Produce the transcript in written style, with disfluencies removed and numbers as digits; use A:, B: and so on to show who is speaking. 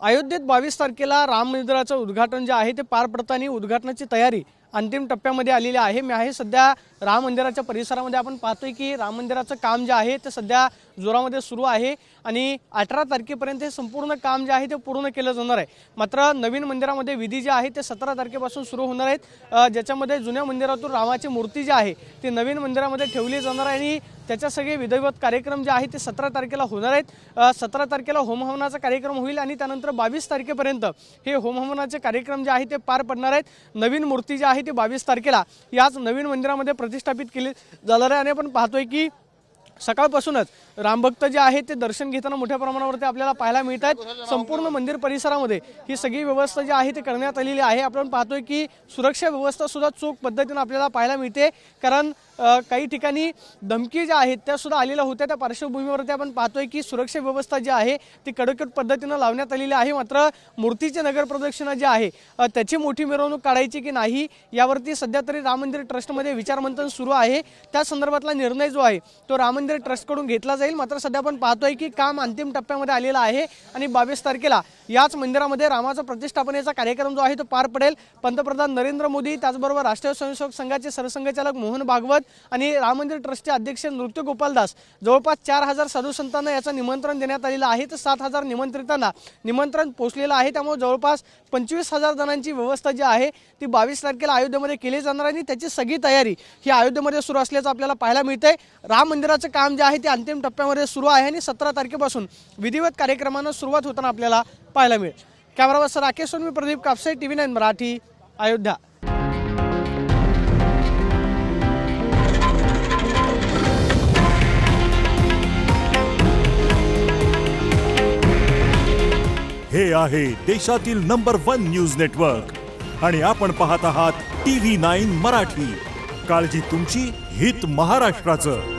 A: अयोध्येत 22 तारखेला राम मंदिराचं उद्घाटन जे आहे ते पार पडताना उद्घाटनाची तयारी अंतिम टप्प्यामध्ये आलेली आहे। मी आहे सध्या राम मंदिराच्या परिसरामध्ये। आपण पाहतोय की राम मंदिराचं काम जे आहे ते सध्या जोरामध्ये सुरू आहे आणि 18 तारखेपर्यंत हे संपूर्ण काम जे आहे ते पूर्ण केलं जाणार आहे। मात्र नवीन मंदिरामध्ये विधी जे आहे ते 17 तारखेपासून सुरू होणार आहेत, ज्याच्यामध्ये जुन्या मंदिरातून रामाची मूर्ती जी आहे ती नवीन मंदिरामध्ये ठेवली जाणार आहे आणि त्याच्या सगळे विधिवत कार्यक्रम जे आहे ते 17 तारखेला होणार आहेत। 17 तारखेला होमहवनाचा कार्यक्रम होईल आणि त्यानंतर 22 तारखेपर्यंत हे होमहवनाचे कार्यक्रम जे आहे ते पार पडणार आहेत। नवीन मूर्ती जी आहे ती 22 तारखेला याच नवीन मंदिरामध्ये प्रतिष्ठापित केली जाणार आहे आणि आपण पाहतोय की सकाळपासूनच रामभक्त जे आहे ते दर्शन घेताना मोठ्या प्रमाणावरती आपल्याला पाहायला मिळत आहेत। संपूर्ण मंदिर परिसरामध्ये ही सगळी व्यवस्था जी आहे ती करण्यात आलेली आहे। आपण पाहतोय की सुरक्षा व्यवस्था सुद्धा चोख पद्धतीने आपल्याला पाहायला मिळते, कारण काही ठिकाणी धमकी ज्या आहेत त्या सुद्धा आलेल्या होत्या। त्या पार्श्वभूमीवरती आपण पाहतोय की सुरक्षा व्यवस्था जी आहे ती कडक पद्धतीने लावण्यात आलेली आहे। मात्र मूर्तीचे नगर प्रदक्षिणा जी आहे त्याची मोठी मिरवणूक काढायची की नाही यावरती सध्या तरी राम मंदिर ट्रस्टमध्ये विचारमंथन सुरू आहे। त्या संदर्भातला निर्णय जो आहे तो राम मंदिर ट्रस्टकडून घेतला जाईल। मात्र सध्या आपण पाहतोय की काम अंतिम टप्प्यामध्ये आलेला आहे आणि 22 तारखेला याच मंदिरामध्ये रामाचा प्रतिष्ठापनेचा कार्यक्रम जो आहे तो पार पडेल। पंतप्रधान नरेंद्र मोदी, त्याचबरोबर राष्ट्रीय स्वयंसेवक संघाचे सरसंघचालक मोहन भागवत आणि राम मंदिर ट्रस्टचे अध्यक्ष नृत्य गोपाल दास, जवळपास 4000 साधू संतांना याचं निमंत्रण देण्यात आलेलं आहे। तर 7000 निमंत्रितांना निमंत्रण पोहोचलेलं आहे। त्यामुळे जवळपास 25000 जणांची व्यवस्था जी आहे ती 22 तारखेला अयोध्येमध्ये केली जाणार आणि त्याची सगळी तयारी ही अयोध्येमध्ये सुरू असल्याचं आपल्याला पाहायला मिळतंय। राम मंदिराचं काम जे आहे ते अंतिम टप्प्यामध्ये सुरू आहे आणि 17 तारखेपासून विधिवत कार्यक्रमांना सुरुवात होताना आपल्याला पाहायला मिळेल। Camera person Rakesh Sonavi, Pradeep Kapse, TV9 Marathi, Ayodhya.
B: हे आहे देशातील नंबर 1 न्यूज नेटवर्क आणि आपण पाहत आहात TV9 मराठी। काळजी तुमची, हित महाराष्ट्राचं।